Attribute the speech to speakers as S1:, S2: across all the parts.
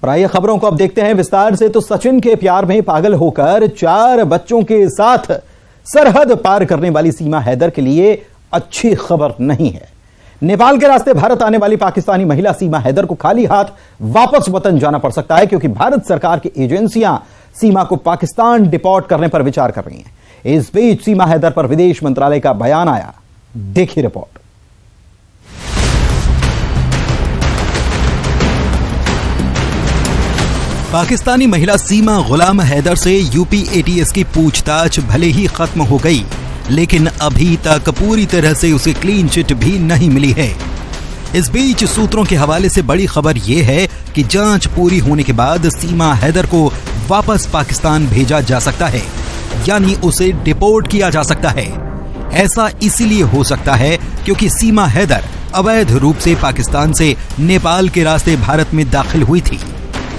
S1: प्राय खबरों को अब देखते हैं विस्तार से। तो सचिन के प्यार में पागल होकर 4 बच्चों के साथ सरहद पार करने वाली सीमा हैदर के लिए अच्छी खबर नहीं है। नेपाल के रास्ते भारत आने वाली पाकिस्तानी महिला सीमा हैदर को खाली हाथ वापस वतन जाना पड़ सकता है, क्योंकि भारत सरकार की एजेंसियां सीमा को पाकिस्तान डिपोर्ट करने पर विचार कर रही हैं। इस बीच सीमा हैदर पर विदेश मंत्रालय का बयान आया, देखिए रिपोर्ट।
S2: पाकिस्तानी महिला सीमा गुलाम हैदर से यूपी एटीएस की पूछताछ भले ही खत्म हो गई, लेकिन अभी तक पूरी तरह से उसे क्लीन चिट भी नहीं मिली है। इस बीच सूत्रों के हवाले से बड़ी खबर यह है कि जांच पूरी होने के बाद सीमा हैदर को वापस पाकिस्तान भेजा जा सकता है, यानी उसे डिपोर्ट किया जा सकता है। ऐसा इसीलिए हो सकता है क्योंकि सीमा हैदर अवैध रूप से पाकिस्तान से नेपाल के रास्ते भारत में दाखिल हुई थी।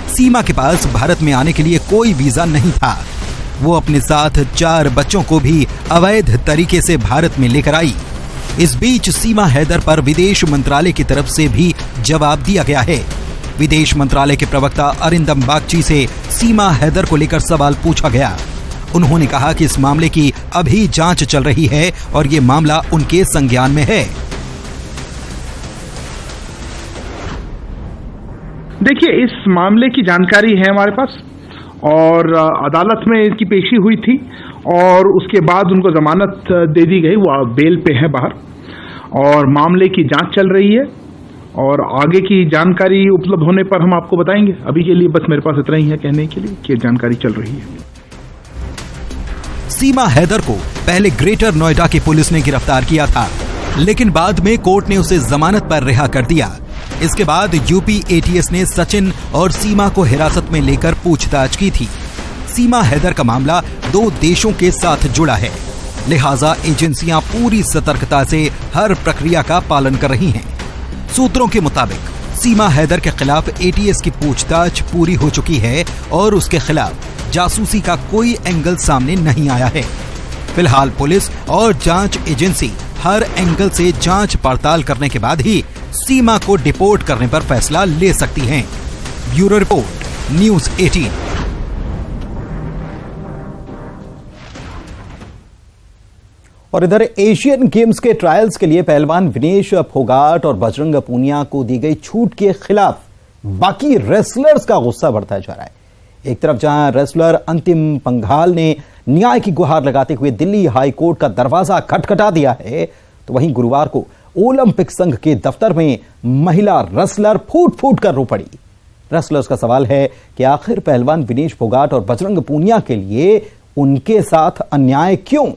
S2: सीमा के पास भारत में आने के लिए कोई वीजा नहीं था। वो अपने साथ 4 बच्चों को भी अवैध तरीके से भारत में लेकर आई। इस बीच सीमा हैदर पर विदेश मंत्रालय की तरफ से भी जवाब दिया गया है। विदेश मंत्रालय के प्रवक्ता अरिंदम बागची से सीमा हैदर को लेकर सवाल पूछा गया। उन्होंने कहा कि इस मामले की अभी जांच चल रही है और ये मामला उनके संज्ञान में है।
S3: देखिए, इस मामले की जानकारी है हमारे पास और अदालत में इसकी पेशी हुई थी और उसके बाद उनको जमानत दे दी गई। वो बेल पे है बाहर और मामले की जांच चल रही है और आगे की जानकारी उपलब्ध होने पर हम आपको बताएंगे। अभी के लिए बस मेरे पास इतना ही है कहने के लिए कि जानकारी चल रही है।
S2: सीमा हैदर को पहले ग्रेटर नोएडा की पुलिस ने गिरफ्तार किया था, लेकिन बाद में कोर्ट ने उसे जमानत पर रिहा कर दिया। इसके बाद यूपी एटीएस ने सचिन और सीमा को हिरासत में लेकर पूछताछ की थी। सीमा हैदर का मामला 2 देशों के साथ जुड़ा है, लिहाजा एजेंसियां पूरी सतर्कता से हर प्रक्रिया का पालन कर रही हैं। सूत्रों के मुताबिक सीमा हैदर के खिलाफ एटीएस की पूछताछ पूरी हो चुकी है और उसके खिलाफ जासूसी का कोई एंगल सामने नहीं आया है। फिलहाल पुलिस और जांच एजेंसी हर एंगल से जांच पड़ताल करने के बाद ही सीमा को डिपोर्ट करने पर फैसला ले सकती हैं। Bureau report, news 18।
S1: और इधर एशियन गेम्स के ट्रायल्स के लिए पहलवान विनेश फोगाट और बजरंग पूनिया को दी गई छूट के खिलाफ बाकी रेसलर्स का गुस्सा बढ़ता जा रहा है। एक तरफ जहां रेसलर अंतिम पंघाल ने न्याय की गुहार लगाते हुए दिल्ली हाई कोर्ट का दरवाजा खटखटा दिया है, तो वहीं गुरुवार को ओलंपिक संघ के दफ्तर में महिला रेसलर फूट फूट कर रो पड़ी। रेसलर्स का सवाल है कि आखिर पहलवान विनेश फोगाट और बजरंग पूनिया के लिए उनके साथ अन्याय क्यों?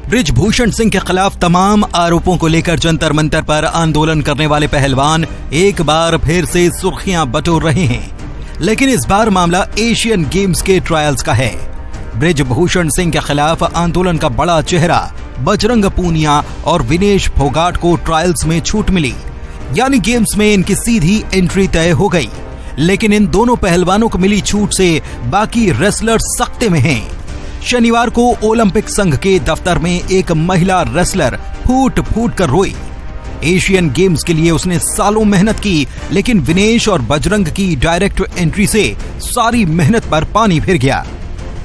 S2: बृजभूषण सिंह के खिलाफ तमाम आरोपों को लेकर जंतर मंतर पर आंदोलन करने वाले पहलवान एक बार फिर से सुर्खियां बटोर रहे हैं, लेकिन इस बार मामला एशियन गेम्स के ट्रायल्स का है। बृजभूषण सिंह के खिलाफ आंदोलन का बड़ा चेहरा बजरंग पूनिया और विनेश फोगाट को ट्रायल्स में छूट मिली, यानी गेम्स में इनकी सीधी एंट्री तय हो गई। लेकिन इन दोनों पहलवानों को मिली छूट से बाकी रेसलर सख्ते में हैं। शनिवार को ओलंपिक संघ के दफ्तर में एक महिला रेसलर फूट फूट कर रोई। एशियन गेम्स के लिए उसने सालों मेहनत की, लेकिन विनेश और बजरंग की डायरेक्ट एंट्री से सारी मेहनत पर पानी फिर गया।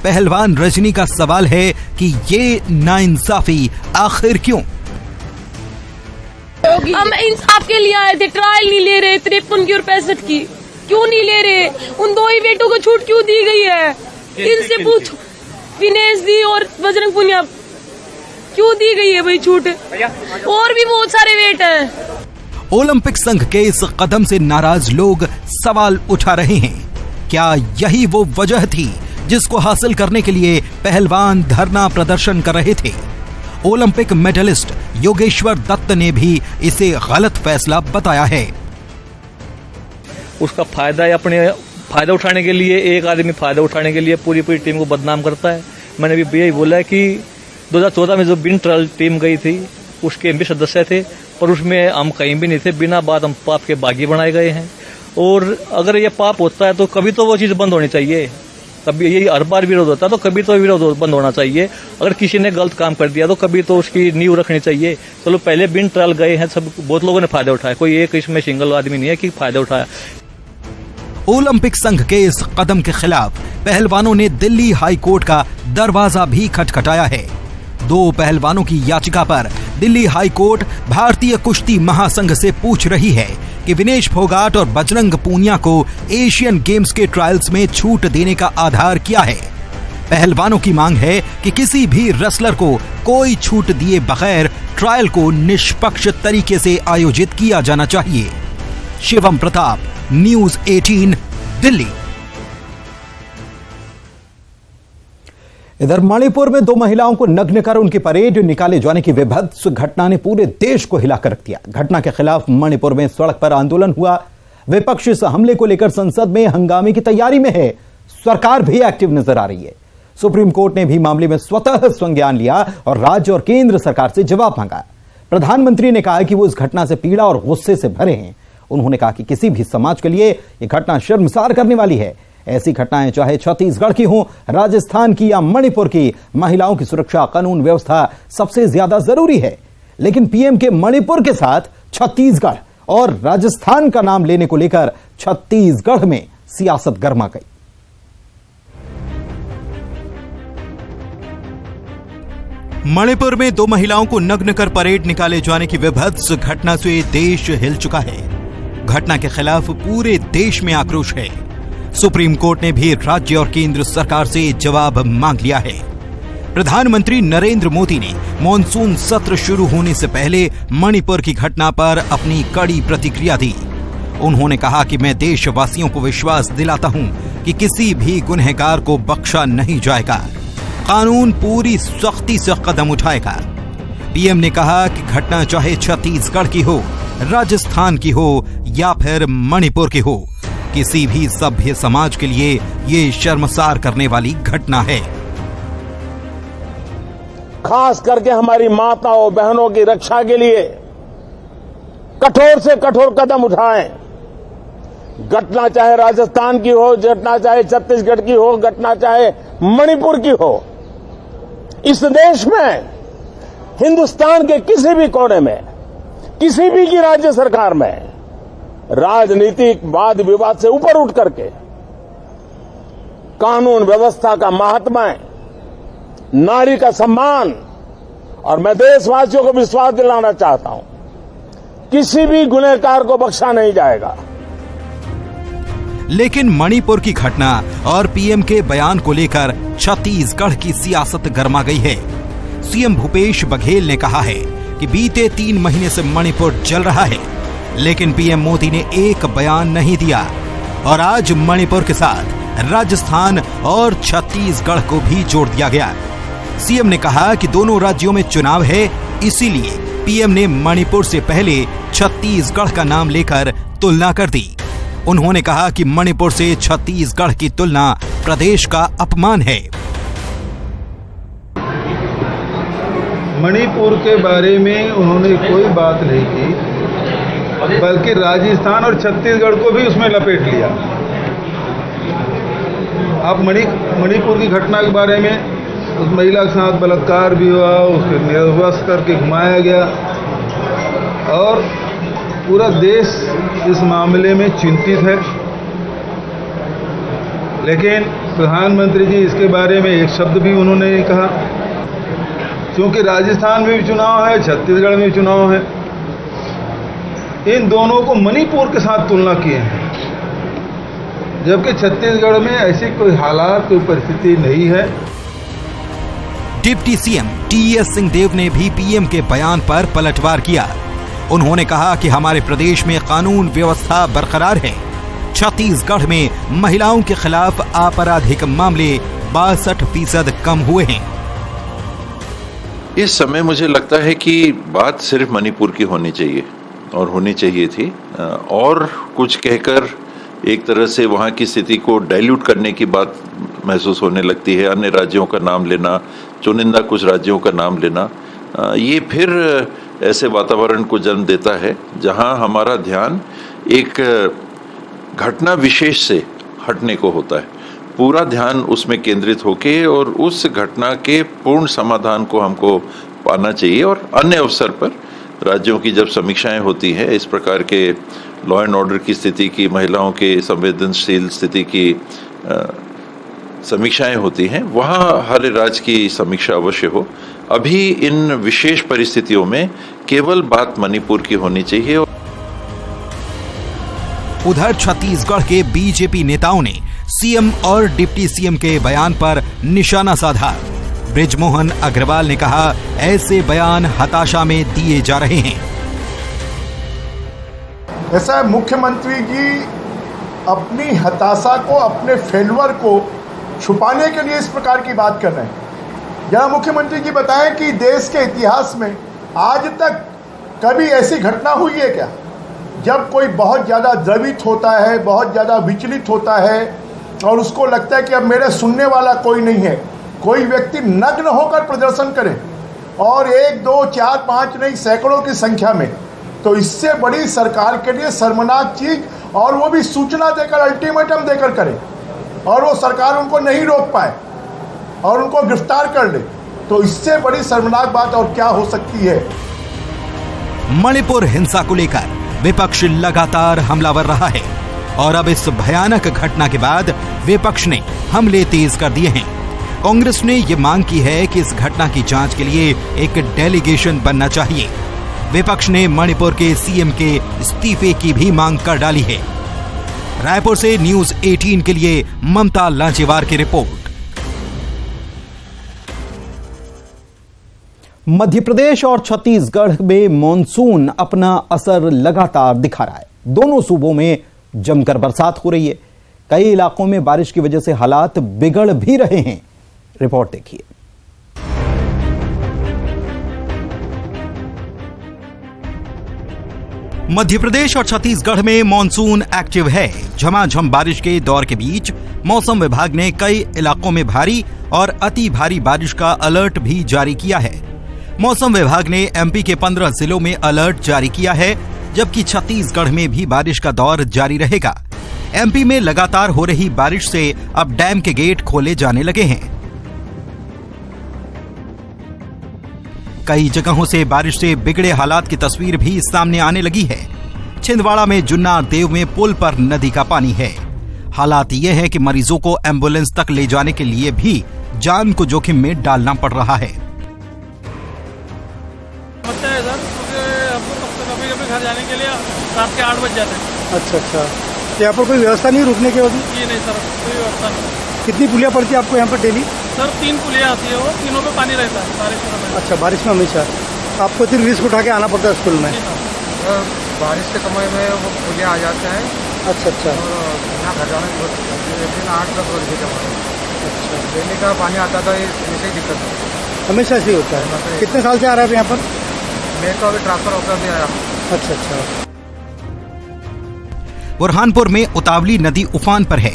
S2: पहलवान रजनी का सवाल है कि ये नाइंसाफी आखिर क्यों?
S4: हम इंसाफ के लिए आए थे, ट्रायल नहीं ले रहे 53 की और 65 की, क्यों नहीं ले रहे? उन 2 ही बेटों को छूट क्यों दी गई है? इनसे पूछो, विनेश दी और बजरंग पूनिया क्यों दी गई है भाई छूट? और भी बहुत सारे वेट हैं।
S2: ओलंपिक संघ के इस कदम से नाराज लोग सवाल उठा रहे हैं, क्या यही वो वजह थी जिसको हासिल करने के लिए पहलवान धरना प्रदर्शन कर रहे थे? ओलंपिक मेडलिस्ट योगेश्वर दत्त ने भी इसे गलत फैसला बताया है।
S5: उसका फायदा उठाने के लिए, एक आदमी फायदा उठाने के लिए पूरी टीम को बदनाम करता है। मैंने भी यही बोला है कि 2014 में जो बिन ट्रायल टीम गई थी उसके हम भी सदस्य थे, पर उसमें हम कहीं भी नहीं थे। बिना बात हम पाप के बागी बनाए गए हैं और अगर ये पाप होता है तो कभी तो वो चीज़ बंद होनी चाहिए। कभी यही हर बार विरोध होता है, तो कभी तो विरोध बंद होना चाहिए। अगर किसी ने गलत काम कर दिया तो कभी तो उसकी नींव रखनी चाहिए। चलो पहले बिन ट्रायल गए हैं सब, बहुत लोगों ने फायदा उठाया, कोई एक इसमें सिंगल आदमी नहीं है कि फायदा उठाया।
S2: ओलंपिक संघ के इस कदम के खिलाफ पहलवानों ने दिल्ली हाई कोर्ट का दरवाजा भी खटखटाया है। 2 पहलवानों की याचिका पर दिल्ली हाई कोर्ट भारतीय कुश्ती महासंघ से पूछ रही है कि विनेश फोगाट और बजरंग पूनिया को एशियन गेम्स के ट्रायल्स में छूट देने का आधार क्या है। पहलवानों की मांग है कि किसी भी रेसलर को कोई छूट दिए बगैर ट्रायल को निष्पक्ष तरीके से आयोजित किया जाना चाहिए। शिवम प्रताप, न्यूज 18, दिल्ली।
S1: इधर मणिपुर में 2 महिलाओं को नग्न कर उनकी परेड निकाले जाने की विभत्स घटना ने पूरे देश को हिलाकर रख दिया। घटना के खिलाफ मणिपुर में सड़क पर आंदोलन हुआ। विपक्ष इस हमले को लेकर संसद में हंगामे की तैयारी में है। सरकार भी एक्टिव नजर आ रही है। सुप्रीम कोर्ट ने भी मामले में स्वतः संज्ञान लिया और राज्य और केंद्र सरकार से जवाब मांगा। प्रधानमंत्री ने कहा कि वो इस घटना से पीड़ा और गुस्से से भरे हैं। उन्होंने कहा कि किसी भी समाज के लिए यह घटना शर्मसार करने वाली है। ऐसी घटनाएं चाहे छत्तीसगढ़ की हो, राजस्थान की या मणिपुर की, महिलाओं की सुरक्षा, कानून व्यवस्था सबसे ज्यादा जरूरी है। लेकिन पीएम के मणिपुर के साथ छत्तीसगढ़ और राजस्थान का नाम लेने को लेकर छत्तीसगढ़ में सियासत गर्मा गई।
S2: मणिपुर में 2 महिलाओं को नग्न कर परेड निकाले जाने की विभत्स घटना से देश हिल चुका है। घटना के खिलाफ पूरे देश में आक्रोश है। सुप्रीम कोर्ट ने भी राज्य और केंद्र सरकार से जवाब मांग लिया है। प्रधानमंत्री नरेंद्र मोदी ने मॉनसून सत्र शुरू होने से पहले मणिपुर की घटना पर अपनी कड़ी प्रतिक्रिया दी। उन्होंने कहा कि मैं देशवासियों को विश्वास दिलाता हूं कि किसी भी गुनहगार को बख्शा नहीं जाएगा। कानून पूरी सख्ती से कदम उठाएगा। पीएम ने कहा कि घटना चाहे छत्तीसगढ़ की हो, राजस्थान की हो या फिर मणिपुर की हो, किसी भी सभ्य समाज के लिए ये शर्मसार करने वाली घटना है।
S6: खास करके हमारी माताओं बहनों की रक्षा के लिए कठोर से कठोर कदम उठाएं। घटना चाहे राजस्थान की हो, घटना चाहे छत्तीसगढ़ की हो, घटना चाहे मणिपुर की हो, इस देश में, हिंदुस्तान के किसी भी कोने में, किसी भी की राज्य सरकार में राजनीतिक वाद विवाद से ऊपर उठ करके कानून व्यवस्था का महात्मा, नारी का सम्मान, और मैं देशवासियों को विश्वास दिलाना चाहता हूं, किसी भी गुनहगार को बख्शा नहीं जाएगा।
S2: लेकिन मणिपुर की घटना और पीएम के बयान को लेकर छत्तीसगढ़ की सियासत गर्मा गई है। सीएम भूपेश बघेल ने कहा है कि बीते 3 महीने से मणिपुर जल रहा है, लेकिन पीएम मोदी ने एक बयान नहीं दिया और आज मणिपुर के साथ राजस्थान और छत्तीसगढ़ को भी जोड़ दिया गया। सीएम ने कहा कि दोनों राज्यों में चुनाव है, इसीलिए पीएम ने मणिपुर से पहले छत्तीसगढ़ का नाम लेकर तुलना कर दी। उन्होंने कहा कि मणिपुर से छत्तीसगढ़ की तुलना प्रदेश का अपमान है।
S7: मणिपुर के बारे में उन्होंने कोई बात नहीं की, बल्कि राजस्थान और छत्तीसगढ़ को भी उसमें लपेट लिया। आप मणिपुर की घटना के बारे में, उस महिला के साथ बलात्कार भी हुआ, उसके निर्वस्त्र करके घुमाया गया और पूरा देश इस मामले में चिंतित है। लेकिन प्रधानमंत्री जी इसके बारे में एक शब्द भी उन्होंने नहीं कहा, क्योंकि राजस्थान में भी चुनाव है, छत्तीसगढ़ में भी चुनाव है। इन दोनों को मणिपुर के साथ तुलना किए हैं, जबकि छत्तीसगढ़ में ऐसी कोई हालात, कोई परिस्थिति नहीं है।
S2: डिप्टी सीएम टीएस सिंहदेव ने भी पीएम के बयान पर पलटवार किया। उन्होंने कहा कि हमारे प्रदेश में कानून व्यवस्था बरकरार है। छत्तीसगढ़ में महिलाओं के खिलाफ आपराधिक मामले 62% कम हुए हैं।
S8: इस समय मुझे लगता है कि बात सिर्फ मणिपुर की होनी चाहिए और होनी चाहिए थी, और कुछ कहकर एक तरह से वहाँ की स्थिति को डाइल्यूट करने की बात महसूस होने लगती है। अन्य राज्यों का नाम लेना, चुनिंदा कुछ राज्यों का नाम लेना, ये फिर ऐसे वातावरण को जन्म देता है जहाँ हमारा ध्यान एक घटना विशेष से हटने को होता है। पूरा ध्यान उसमें केंद्रित होके और उस घटना के पूर्ण समाधान को हमको पाना चाहिए। और अन्य अवसर पर राज्यों की जब समीक्षाएं होती हैं इस प्रकार के लॉ एंड ऑर्डर की स्थिति की, महिलाओं के संवेदनशील स्थिति की समीक्षाएं होती हैं, वहाँ हर राज्य की समीक्षा अवश्य हो। अभी इन विशेष परिस्थितियों में केवल बात मणिपुर की होनी चाहिए।
S2: उधर छत्तीसगढ़ के बीजेपी नेताओं ने सीएम और डिप्टी सीएम के बयान पर निशाना साधा। बृजमोहन अग्रवाल ने कहा, ऐसे बयान हताशा में दिए जा रहे हैं।
S9: ऐसा है, मुख्यमंत्री जी अपनी हताशा को, अपने फेल्यूर को छुपाने के लिए इस प्रकार की बात कर रहे हैं। जरा मुख्यमंत्री जी बताएं कि देश के इतिहास में आज तक कभी ऐसी घटना हुई है क्या, जब कोई बहुत ज़्यादा द्रवित होता है, बहुत ज़्यादा विचलित होता है और उसको लगता है कि अब मेरे सुनने वाला कोई नहीं है, कोई व्यक्ति नग्न होकर प्रदर्शन करे और 1, 2, 4, 5 नहीं सैकड़ों की संख्या में, तो इससे बड़ी सरकार के लिए शर्मनाक चीज, और वो भी सूचना देकर, अल्टीमेटम देकर करे और वो सरकार उनको नहीं रोक पाए और उनको गिरफ्तार कर ले, तो इससे बड़ी शर्मनाक बात और क्या हो सकती है।
S2: मणिपुर हिंसा को लेकर विपक्ष लगातार हमलावर रहा है और अब इस भयानक घटना के बाद विपक्ष ने हमले तेज कर दिए हैं। कांग्रेस ने ये मांग की है कि इस घटना की जांच के लिए एक डेलीगेशन बनना चाहिए। विपक्ष ने मणिपुर के सीएम के इस्तीफे की भी मांग कर डाली है। रायपुर से न्यूज 18 के लिए ममता लांचेवार की रिपोर्ट।
S1: मध्य प्रदेश और छत्तीसगढ़ में मॉनसून अपना असर लगातार दिखा रहा है। दोनों सूबों में जमकर बरसात हो रही है। कई इलाकों में बारिश की वजह से हालात बिगड़ भी रहे हैं। रिपोर्ट देखिए।
S2: मध्य प्रदेश और छत्तीसगढ़ में मॉनसून एक्टिव है। झमाझम बारिश के दौर के बीच मौसम विभाग ने कई इलाकों में भारी और अति भारी बारिश का अलर्ट भी जारी किया है। मौसम विभाग ने एमपी के 15 जिलों में अलर्ट जारी किया है, जबकि छत्तीसगढ़ में भी बारिश का दौर जारी रहेगा। एमपी में लगातार हो रही बारिश से अब डैम के गेट खोले जाने लगे हैं। कई जगहों से बारिश से बिगड़े हालात की तस्वीर भी सामने आने लगी है। छिंदवाड़ा में जुन्नार देव में पुल पर नदी का पानी है। हालात ये है कि मरीजों को एम्बुलेंस तक ले जाने के लिए भी जान को जोखिम में डालना पड़ रहा है।
S10: कभी घर जाने के लिए रात के 8 बज जाते हैं।
S11: अच्छा, तो यहाँ पर कोई व्यवस्था नहीं रुकने की?
S10: जी नहीं सर, कोई व्यवस्था नहीं।
S11: कितनी पुलिया पड़ती है आपको यहाँ पर डेली?
S10: सर 3 पुलिया आती है, वो तीनों पे पानी रहता है बारिश में।
S11: अच्छा, बारिश में हमेशा आपको फिर रिस्क उठा के आना पड़ता है स्कूल में?
S12: बारिश के समय में वो पुलिया आ जाते हैं।
S11: अच्छा,
S12: यहाँ घर जाने दिन 8-10 बजे का अच्छा डेली का पानी आता था, ऐसे ही दिक्कत है।
S11: हमेशा ऐसे ही होता है। कितने साल से आ रहा है यहाँ पर?
S12: मैं तो अभी ट्रांसफर होकर भी आया।
S11: अच्छा।
S2: बुरहानपुर में उतावली नदी उफान पर है।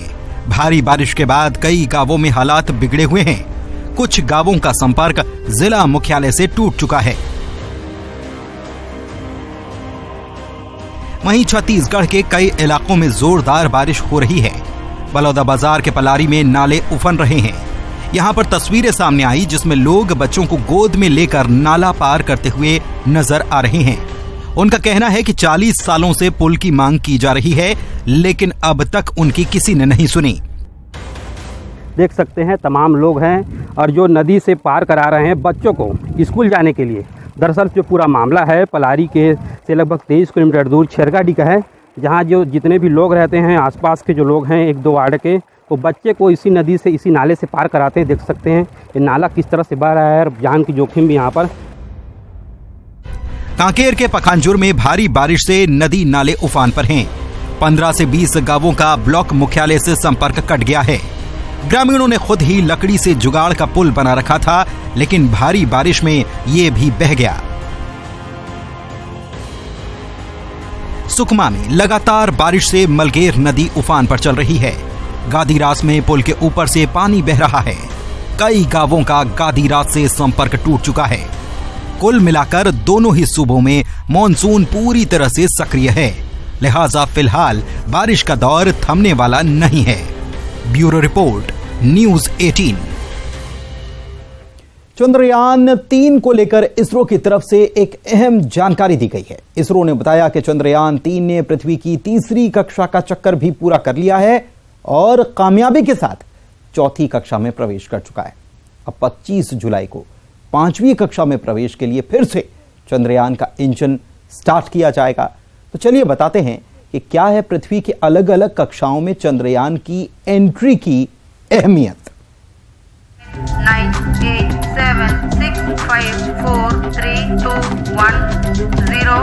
S2: भारी बारिश के बाद कई गांवों में हालात बिगड़े हुए हैं। कुछ गांवों का संपर्क जिला मुख्यालय से टूट चुका है। वहीं छत्तीसगढ़ के कई इलाकों में जोरदार बारिश हो रही है। बलौदाबाजार के पलारी में नाले उफन रहे हैं। यहाँ पर तस्वीरें सामने आई जिसमें लोग बच्चों को गोद में लेकर नाला पार करते हुए नजर आ रहे हैं। उनका कहना है कि 40 सालों से पुल की मांग की जा रही है, लेकिन अब तक उनकी किसी ने नहीं सुनी।
S13: देख सकते हैं तमाम लोग हैं और जो नदी से पार करा रहे हैं बच्चों को स्कूल जाने के लिए। दरअसल जो पूरा मामला है पलारी के से लगभग 23 किलोमीटर दूर छेरगाडी का है, जहां जो जितने भी लोग रहते हैं आसपास के जो लोग हैं 1-2 वार्ड के, वो बच्चे को इसी नदी से, इसी नाले से पार कराते हैं। देख सकते हैं ये नाला किस तरह से बह रहा है और जान की जोखिम भी यहाँ पर।
S2: कांकेर के पखांजूर में भारी बारिश से नदी नाले उफान पर हैं। 15 से 20 गांवों का ब्लॉक मुख्यालय से संपर्क कट गया है। ग्रामीणों ने खुद ही लकड़ी से जुगाड़ का पुल बना रखा था, लेकिन भारी बारिश में ये भी बह गया। सुकमा में लगातार बारिश से मलगेर नदी उफान पर चल रही है। गादीरास में पुल के ऊपर से पानी बह रहा है। कई गांवों का गादीरास से संपर्क टूट चुका है। कुल मिलाकर दोनों ही सूबों में मॉनसून पूरी तरह से सक्रिय है, लिहाजा फिलहाल बारिश का दौर थमने वाला नहीं है। Bureau report. न्यूज 18।
S1: चंद्रयान 3 को लेकर इसरो की तरफ से एक अहम जानकारी दी गई है। इसरो ने बताया कि चंद्रयान 3 ने पृथ्वी की तीसरी कक्षा का चक्कर भी पूरा कर लिया है और कामयाबी के साथ चौथी कक्षा में प्रवेश कर चुका है। अब 25 जुलाई को 5वीं कक्षा में प्रवेश के लिए फिर से चंद्रयान का इंजन स्टार्ट किया जाएगा। तो चलिए बताते हैं कि क्या है पृथ्वी की अलग अलग कक्षाओं में चंद्रयान की एंट्री की अहमियत।
S14: 9, 8, 7, 6, 5, 4, 3, 2, 1, 0।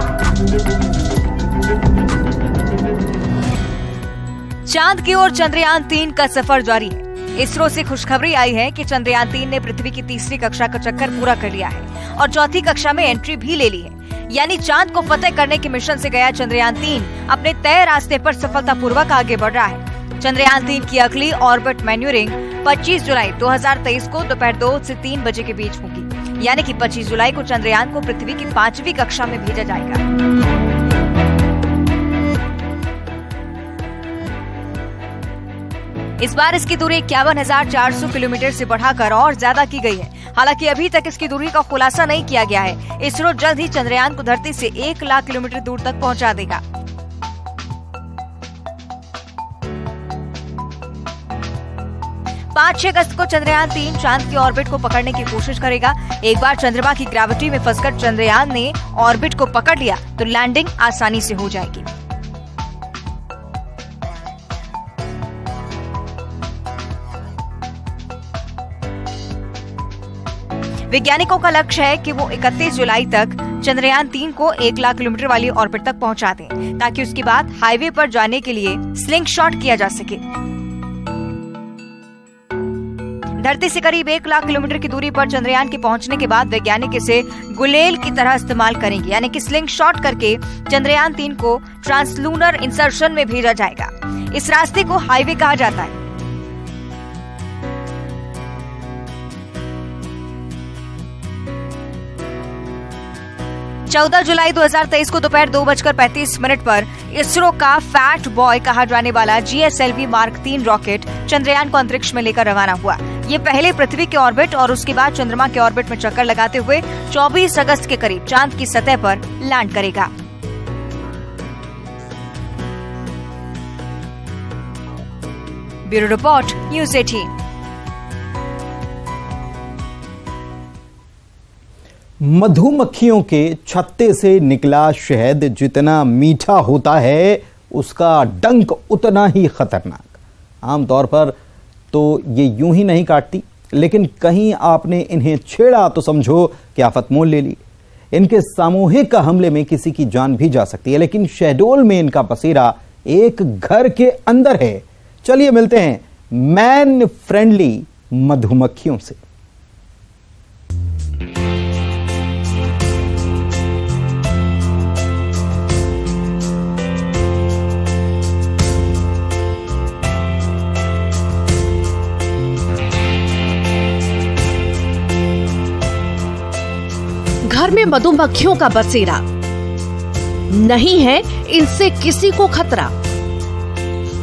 S15: चांद की ओर चंद्रयान 3 का सफर जारी है। इसरो से खुशखबरी आई है कि चंद्रयान 3 ने पृथ्वी की तीसरी कक्षा का चक्कर पूरा कर लिया है और चौथी कक्षा में एंट्री भी ले ली है। यानी चांद को फतेह करने के मिशन से गया चंद्रयान 3 अपने तय रास्ते पर सफलतापूर्वक आगे बढ़ रहा है। चंद्रयान 3 की अगली ऑर्बिट मैन्यूरिंग 25 जुलाई 2023 को दोपहर 2 से 3 बजे के बीच होगी। यानी कि 25 जुलाई को चंद्रयान को पृथ्वी की 5वीं कक्षा में भेजा जाएगा। इस बार इसकी दूरी 51,400 किलोमीटर से बढ़ाकर और ज्यादा की गई है। हालांकि अभी तक इसकी दूरी का खुलासा नहीं किया गया है। इसरो जल्द ही चंद्रयान को धरती से 1 लाख किलोमीटर दूर तक पहुंचा देगा। पाँच 6 अगस्त को चंद्रयान 3 चांद की ऑर्बिट को पकड़ने की कोशिश करेगा। एक बार चंद्रमा की ग्रेविटी में फंसकर चंद्रयान ने ऑर्बिट को पकड़ लिया तो लैंडिंग आसानी से हो जाएगी। वैज्ञानिकों का लक्ष्य है कि वो 31 जुलाई तक चंद्रयान 3 को 1 लाख किलोमीटर वाली ऑर्बिट तक पहुंचा दें, ताकि उसके बाद हाईवे पर जाने के लिए स्लिंग शॉट किया जा सके। धरती से करीब 1 लाख किलोमीटर की दूरी पर चंद्रयान के पहुंचने के बाद वैज्ञानिक इसे गुलेल की तरह इस्तेमाल करेंगे, यानी कि स्लिंग शॉट करके चंद्रयान 3 को ट्रांसलूनर इंसर्शन में भेजा जाएगा। इस रास्ते को हाईवे कहा जाता है। 14 जुलाई 2023 को दोपहर 2:35 पर इसरो का फैट बॉय कहा जाने वाला GSLV मार्क 3 रॉकेट चंद्रयान को अंतरिक्ष में लेकर रवाना हुआ। ये पहले पृथ्वी के ऑर्बिट और उसके बाद चंद्रमा के ऑर्बिट में चक्कर लगाते हुए 24 अगस्त के करीब चांद की सतह पर लैंड करेगा। Bureau report, news 18।
S1: मधुमक्खियों के छत्ते से निकला शहद जितना मीठा होता है, उसका डंक उतना ही खतरनाक। आमतौर पर तो ये यूं ही नहीं काटती, लेकिन कहीं आपने इन्हें छेड़ा तो समझो कि आफत मोल ले ली। इनके सामूहिक हमले में किसी की जान भी जा सकती है, लेकिन शहडोल में इनका बसेरा एक घर के अंदर है। चलिए मिलते हैं मैन फ्रेंडली मधुमक्खियों से।
S16: घर में मधुमक्खियों का बसेरा, नहीं है इनसे किसी को खतरा,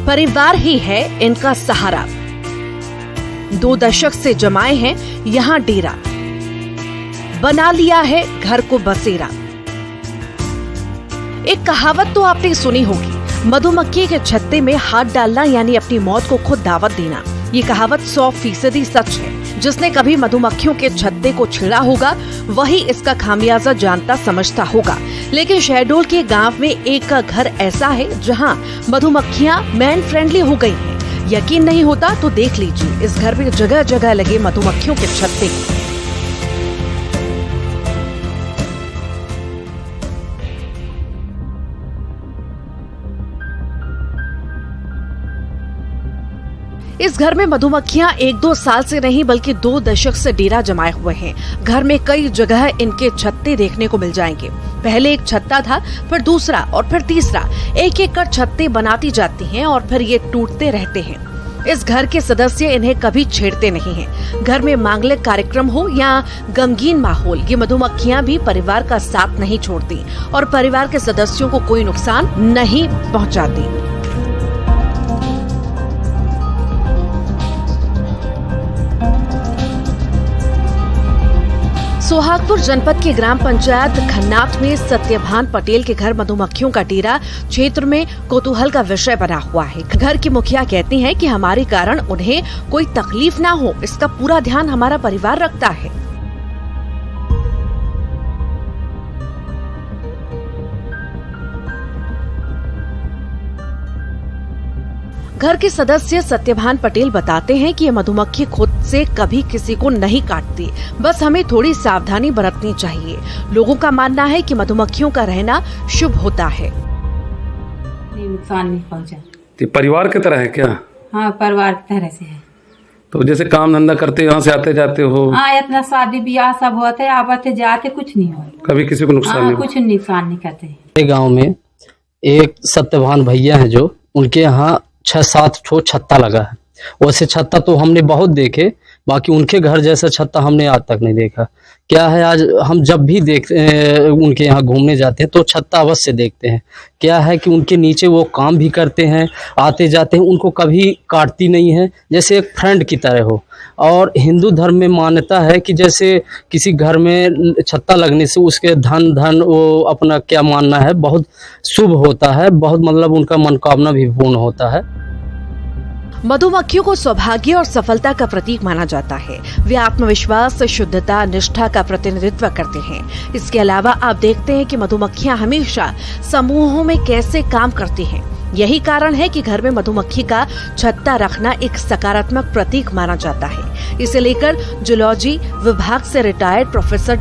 S16: परिवार ही है इनका सहारा। 2 दशक से जमाए हैं यहाँ डेरा, बना लिया है घर को बसेरा। एक कहावत तो आपने सुनी होगी, मधुमक्खी के छत्ते में हाथ डालना यानी अपनी मौत को खुद दावत देना। ये कहावत 100% सच है। जिसने कभी मधुमक्खियों के छत्ते को छेड़ा होगा वही इसका खामियाजा जानता समझता होगा। लेकिन शहडोल के गांव में एक घर ऐसा है जहां मधुमक्खियां मैन फ्रेंडली हो गई हैं। यकीन नहीं होता तो देख लीजिए इस घर में जगह जगह लगे मधुमक्खियों के छत्ते। इस घर में मधुमक्खियां 1-2 साल से नहीं बल्कि 2 दशक से डेरा जमाए हुए हैं। घर में कई जगह इनके छत्ते देखने को मिल जाएंगे। पहले एक छत्ता था, फिर दूसरा और फिर तीसरा। एक-एक कर छत्ते बनाती जाती हैं और फिर ये टूटते रहते हैं। इस घर के सदस्य इन्हें कभी छेड़ते नहीं हैं। घर में मांगलिक कार्यक्रम हो या गमगीन माहौल, ये मधुमक्खियां भी परिवार का साथ नहीं छोड़ती और परिवार के सदस्यों को कोई नुकसान नहीं पहुंचाती। सोहागपुर जनपद के ग्राम पंचायत खन्नाथ में सत्यभान पटेल के घर मधुमक्खियों का डेरा क्षेत्र में कौतूहल का विषय बना हुआ है। घर की मुखिया कहती हैं कि हमारे कारण उन्हें कोई तकलीफ ना हो, इसका पूरा ध्यान हमारा परिवार रखता है। घर के सदस्य सत्यभान पटेल बताते हैं कि ये मधुमक्खी खुद से कभी किसी को नहीं काटती, बस हमें थोड़ी सावधानी बरतनी चाहिए। लोगों का मानना है कि मधुमक्खियों का रहना शुभ होता है।
S17: नुकसान नहीं पहुंचा।
S18: तो परिवार की तरह है क्या?
S17: हाँ, परिवार की तरह से है।
S18: तो जैसे काम धंधा करते यहाँ से आते जाते हो?
S17: हाँ, इतना शादी ब्याह सब होते आते जाते कुछ नहीं हो,
S18: कभी किसी को नुकसान नहीं?
S17: कुछ नुकसान नहीं करते।
S19: गाँव में एक सत्यभान भैया है जो उनके यहाँ 6-7 ठो छत्ता लगा है। वैसे छत्ता तो हमने बहुत देखे, बाकी उनके घर जैसा छत्ता हमने आज तक नहीं देखा। क्या है, आज हम जब भी उनके यहाँ घूमने जाते हैं तो छत्ता अवश्य देखते हैं। क्या है कि उनके नीचे वो काम भी करते हैं, आते जाते हैं, उनको कभी काटती नहीं है, जैसे एक फ्रेंड की तरह हो। और हिंदू धर्म में मान्यता है कि जैसे किसी घर में छत्ता लगने से उसके धन वो अपना क्या मानना है बहुत शुभ होता है, बहुत मतलब उनका मनोकामना भी पूर्ण होता है।
S16: मधुमक्खियों को सौभाग्य और सफलता का प्रतीक माना जाता है। वे आत्मविश्वास, शुद्धता, निष्ठा का प्रतिनिधित्व करते हैं। इसके अलावा आप देखते हैं कि मधुमक्खियां हमेशा समूहों में कैसे काम करती हैं। यही कारण है कि घर में मधुमक्खी का छत्ता रखना एक सकारात्मक प्रतीक माना जाता है। इसे लेकर जूलॉजी विभाग से रिटायर्ड प्रोफेसर